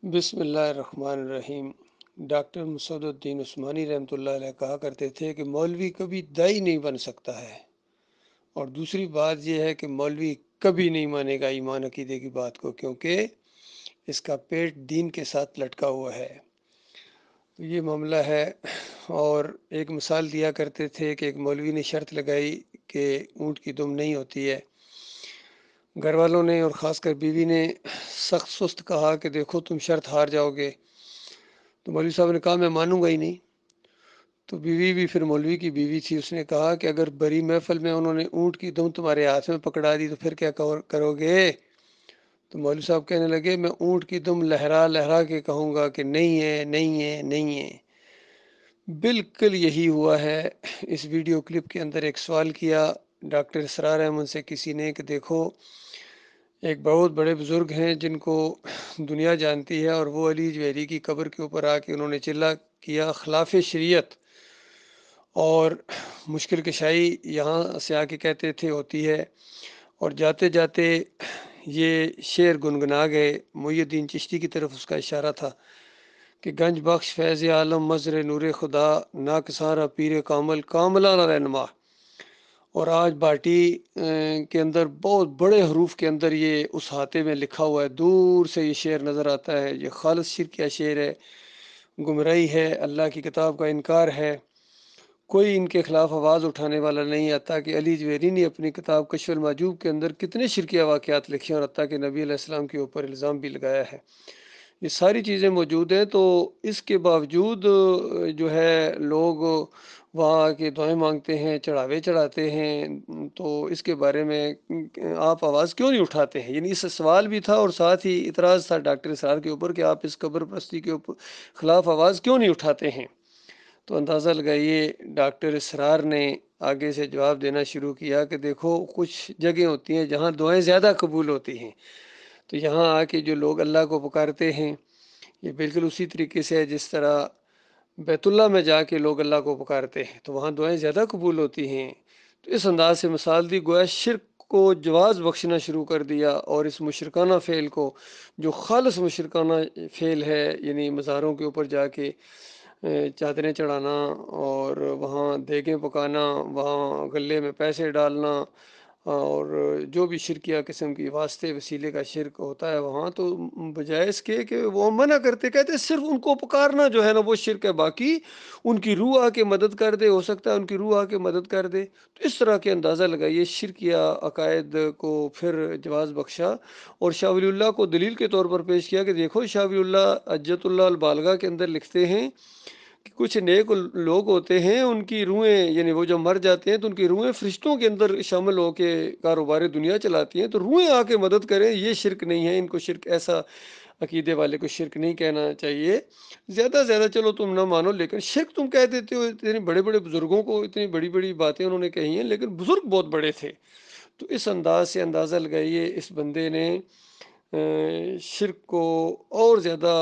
بسم اللہ الرحمن الرحیم۔ ڈاکٹر مسعود الدین عثمانی رحمۃ اللہ علیہ کہا کرتے تھے کہ مولوی کبھی دائی نہیں بن سکتا ہے، اور دوسری بات یہ ہے کہ مولوی کبھی نہیں مانے گا ایمان عقیدے کی بات کو، کیونکہ اس کا پیٹ دین کے ساتھ لٹکا ہوا ہے۔ تو یہ معاملہ ہے۔ اور ایک مثال دیا کرتے تھے کہ ایک مولوی نے شرط لگائی کہ اونٹ کی دم نہیں ہوتی ہے۔ گھر والوں نے اور خاص کر بیوی نے سخت سست کہا کہ دیکھو تم شرط ہار جاؤ گے، تو مولوی صاحب نے کہا میں مانوں گا ہی نہیں۔ تو بیوی بھی پھر مولوی کی بیوی تھی، اس نے کہا کہ اگر بڑی محفل میں انہوں نے اونٹ کی دم تمہارے ہاتھ میں پکڑا دی تو پھر کیا کرو گے؟ تو مولوی صاحب کہنے لگے میں اونٹ کی دم لہرا لہرا کے کہوں گا کہ نہیں ہے نہیں ہے نہیں ہے۔ بالکل یہی ہوا ہے۔ اس ویڈیو کلپ کے اندر ایک سوال کیا ڈاکٹر اسرار احمد سے کسی نے کہ دیکھو ایک بہت بڑے بزرگ ہیں جن کو دنیا جانتی ہے، اور وہ علی جویری کی قبر کے اوپر آ کے انہوں نے چلا کیا خلاف شریعت اور مشکل کشائی یہاں سے آ کے کہتے تھے ہوتی ہے، اور جاتے جاتے یہ شعر گنگنا گئے۔ محی الدین چشتی کی طرف اس کا اشارہ تھا کہ گنج بخش فیض عالم مظہر نور خدا ناکسارہ پیر کامل کاملانہ رہنما۔ اور آج باٹی کے اندر بہت بڑے حروف کے اندر یہ اس ہاتے میں لکھا ہوا ہے، دور سے یہ شعر نظر آتا ہے۔ یہ خالص شرکیہ شعر ہے، گمراہی ہے، اللہ کی کتاب کا انکار ہے۔ کوئی ان کے خلاف آواز اٹھانے والا نہیں آتا کہ علی جویری نے اپنی کتاب کشف المحجوب کے اندر کتنے شرکیہ واقعات لکھے اور حتیٰ کہ نبی علیہ السلام کے اوپر الزام بھی لگایا ہے۔ یہ ساری چیزیں موجود ہیں، تو اس کے باوجود جو ہے لوگ وہاں آ کے دعائیں مانگتے ہیں، چڑھاوے چڑھاتے ہیں، تو اس کے بارے میں آپ آواز کیوں نہیں اٹھاتے ہیں؟ یعنی اس سوال بھی تھا اور ساتھ ہی اعتراض تھا ڈاکٹر اسرار کے اوپر کہ آپ اس قبر پرستی کے اوپر خلاف آواز کیوں نہیں اٹھاتے ہیں؟ تو اندازہ لگائیے ڈاکٹر اسرار نے آگے سے جواب دینا شروع کیا کہ دیکھو کچھ جگہیں ہوتی ہیں جہاں دعائیں زیادہ قبول ہوتی ہیں، تو یہاں آ کے جو لوگ اللہ کو پکارتے ہیں یہ بالکل اسی طریقے سے ہے جس طرح بیت اللہ میں جا کے لوگ اللہ کو پکارتے ہیں تو وہاں دعائیں زیادہ قبول ہوتی ہیں۔ تو اس انداز سے مثال دی، گویا شرک کو جواز بخشنا شروع کر دیا، اور اس مشرکانہ فعل کو جو خالص مشرکانہ فعل ہے، یعنی مزاروں کے اوپر جا کے چادریں چڑھانا اور وہاں دیگیں پکانا، وہاں غلے میں پیسے ڈالنا، اور جو بھی شرکیہ قسم کی واسطے وسیلے کا شرک ہوتا ہے وہاں، تو بجائے اس کے کہ وہ منع کرتے، کہتے صرف ان کو پکارنا جو ہے نا وہ شرک ہے، باقی ان کی روح آ کے مدد کر دے، ہو سکتا ہے ان کی روح آ کے مدد کر دے۔ تو اس طرح کے اندازہ لگائیے شرکیہ عقائد کو پھر جواز بخشا، اور شاہ ولی اللہ کو دلیل کے طور پر پیش کیا کہ دیکھو شاہ ولی اللہ حجت اللہ البالغہ کے اندر لکھتے ہیں کہ کچھ نیک لوگ ہوتے ہیں، ان کی روحیں یعنی وہ جب مر جاتے ہیں تو ان کی روحیں فرشتوں کے اندر شامل ہو کے کاروبار دنیا چلاتی ہیں، تو روحیں آ کے مدد کریں، یہ شرک نہیں ہے۔ ان کو شرک ایسا عقیدے والے کو شرک نہیں کہنا چاہیے۔ زیادہ زیادہ چلو تم نہ مانو، لیکن شرک تم کہہ دیتے ہو۔ اتنے بڑے بڑے بزرگوں کو اتنی بڑی بڑی باتیں انہوں نے کہی ہیں، لیکن بزرگ بہت بڑے تھے۔ تو اس انداز سے اندازہ لگائیے اس بندے نے شرک کو اور زیادہ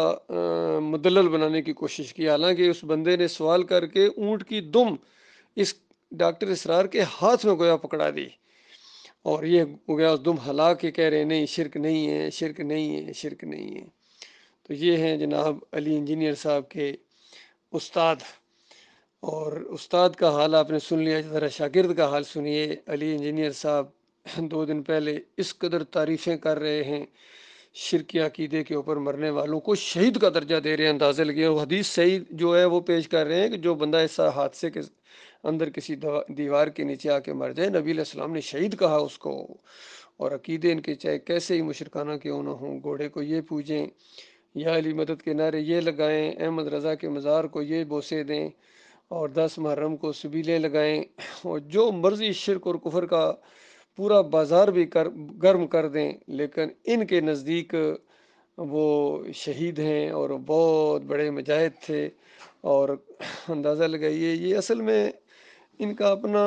مدلل بنانے کی کوشش کی، حالانکہ اس بندے نے سوال کر کے اونٹ کی دم اس ڈاکٹر اسرار کے ہاتھ میں گویا پکڑا دی، اور یہ گویا اس دم ہلا کے کہہ رہے نہیں شرک نہیں ہے، شرک نہیں ہے، شرک نہیں ہے۔ تو یہ ہیں جناب علی انجینئر صاحب کے استاد، اور استاد کا حال آپ نے سن لیا، ذرا شاگرد کا حال سنیے۔ علی انجینئر صاحب 2 دن پہلے اس قدر تعریفیں کر رہے ہیں، شرکی عقیدے کے اوپر مرنے والوں کو شہید کا درجہ دے رہے ہیں، اندازے لگے۔ اور حدیث صحیح جو ہے وہ پیش کر رہے ہیں کہ جو بندہ اس حادثے کے اندر کسی دیوار کے نیچے آ کے مر جائے، نبی علیہ السلام نے شہید کہا اس کو۔ اور عقیدے ان کے چاہے کیسے ہی مشرکانہ کیوں نہ ہوں، گھوڑے کو یہ پوجیں، یا علی مدد کے نعرے یہ لگائیں، احمد رضا کے مزار کو یہ بوسے دیں، اور 10 محرم کو سبیلے لگائیں، اور جو مرضی شرک اور کفر کا پورا بازار بھی گرم کر دیں، لیکن ان کے نزدیک وہ شہید ہیں اور بہت بڑے مجاہد تھے۔ اور اندازہ لگائیے یہ اصل میں ان کا اپنا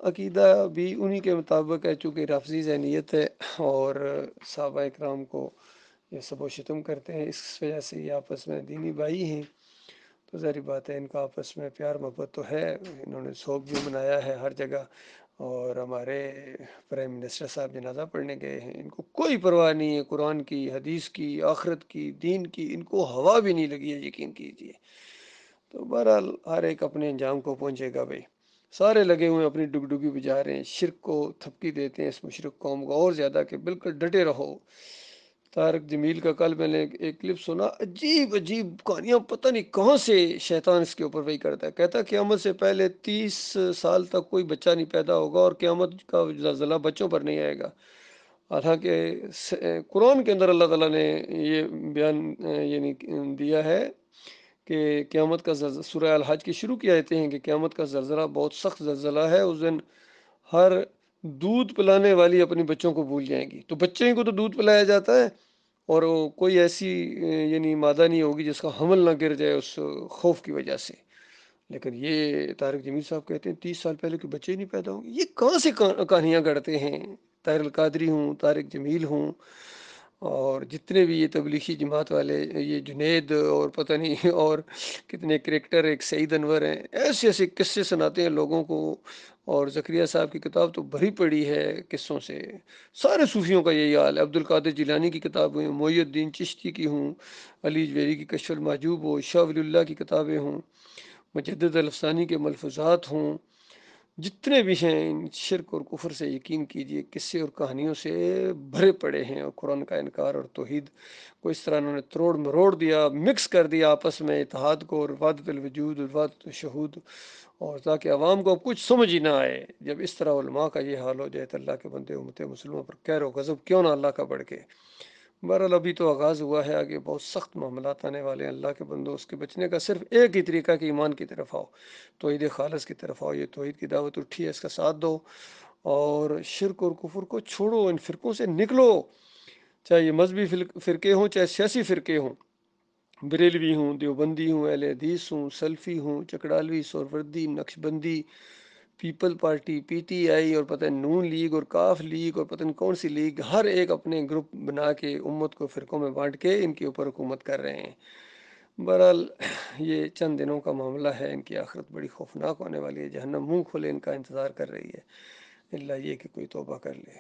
عقیدہ بھی انہی کے مطابق ہے، چونکہ رافضی ذہنیت ہے، اور صحابہ اکرام کو یہ سب و شتم کرتے ہیں، اس وجہ سے یہ آپس میں دینی بھائی ہیں۔ تو ظاہری بات ہے ان کا آپس میں پیار محبت تو ہے، انہوں نے سوگ بھی منایا ہے ہر جگہ، اور ہمارے پرائم منسٹر صاحب جنازہ پڑھنے گئے ہیں، ان کو کوئی پرواہ نہیں ہے قرآن کی، حدیث کی، آخرت کی، دین کی، ان کو ہوا بھی نہیں لگی ہے، یقین کیجیے۔ تو بہرحال ہر ایک اپنے انجام کو پہنچے گا بھائی، سارے لگے ہوئے اپنی ڈگڈگی بجا رہے ہیں، شرک کو تھپکی دیتے ہیں اس مشرک قوم کو اور زیادہ کہ بالکل ڈٹے رہو۔ طارق جمیل کا کل میں نے ایک کلپ سنا، عجیب عجیب کہانیاں، پتہ نہیں کہاں سے شیطان اس کے اوپر وہی کرتا ہے، کہتا ہے قیامت سے پہلے 30 سال تک کوئی بچہ نہیں پیدا ہوگا اور قیامت کا زلزلہ بچوں پر نہیں آئے گا۔ حالانکہ قرآن کے اندر اللہ تعالیٰ نے یہ بیان یعنی دیا ہے کہ قیامت کا زلزلہ، سورہ الحج کی شروع کی آیتیں ہیں کہ قیامت کا زلزلہ بہت سخت زلزلہ ہے، اس دن ہر دودھ پلانے والی اپنی بچوں کو بھول جائیں گی، تو بچے کو تو دودھ پلایا جاتا ہے، اور کوئی ایسی یعنی مادہ نہیں ہوگی جس کا حمل نہ گر جائے اس خوف کی وجہ سے۔ لیکن یہ طارق جمیل صاحب کہتے ہیں 30 سال پہلے کوئی بچے ہی نہیں پیدا ہوں گے، یہ کہاں سے کہانیاں گڑھتے ہیں؟ طاہر القادری ہوں، طارق جمیل ہوں، اور جتنے بھی یہ تبلیغی جماعت والے، یہ جنید اور پتہ نہیں اور کتنے کریکٹر، ایک سعید انور ہیں، ایسے ایسے قصے سناتے ہیں لوگوں کو۔ اور زکریا صاحب کی کتاب تو بھری پڑی ہے قصوں سے، سارے صوفیوں کا یہی حال ہے، عبد القادر جیلانی کی کتابیں، محی الدین چشتی کی ہوں، علی جویری کی کشف المحجوب ہو، شاہ ولی اللہ کی کتابیں ہوں، مجدد الافسانی کے ملفوظات ہوں، جتنے بھی ہیں ان شرک اور کفر سے یقین کیجئے قصے اور کہانیوں سے بھرے پڑے ہیں، اور قرآن کا انکار اور توحید کو اس طرح انہوں نے تروڑ مروڑ دیا، مکس کر دیا آپس میں، اتحاد کو اور وحدت الوجود اور وحدت الشہود، اور تاکہ عوام کو اب کچھ سمجھ ہی نہ آئے۔ جب اس طرح علماء کا یہ حال ہو جائے تو اللہ کے بندے امت مسلمہ پر قہر و غضب کیوں نہ اللہ کا بڑھ کے۔ بہرحال ابھی تو آغاز ہوا ہے، آگے بہت سخت معاملات آنے والے ہیں۔ اللہ کے بندوں، اس کے بچنے کا صرف ایک ہی طریقہ کہ ایمان کی طرف آؤ، توحید خالص کی طرف آؤ، یہ توحید کی دعوت اٹھی ہے، اس کا ساتھ دو، اور شرک اور کفر کو چھوڑو، ان فرقوں سے نکلو، چاہے یہ مذہبی فرقے ہوں، چاہے سیاسی فرقے ہوں، بریلوی ہوں، دیوبندی ہوں، اہل حدیث ہوں، سلفی ہوں، چکڑالوی، سہروردی، نقشبندی، People Party, P T I, اور پتہ نہیں نون لیگ اور کاف لیگ اور پتہ نہیں کون سی لیگ، ہر ایک اپنے گروپ بنا کے امت کو فرقوں میں بانٹ کے ان کے اوپر حکومت کر رہے ہیں۔ بہرحال یہ چند دنوں کا معاملہ ہے، ان کی آخرت بڑی خوفناک ہونے والی ہے، جہنم منہ کھولے ان کا انتظار کر رہی ہے، اللہ یہ کہ کوئی توبہ کر لے۔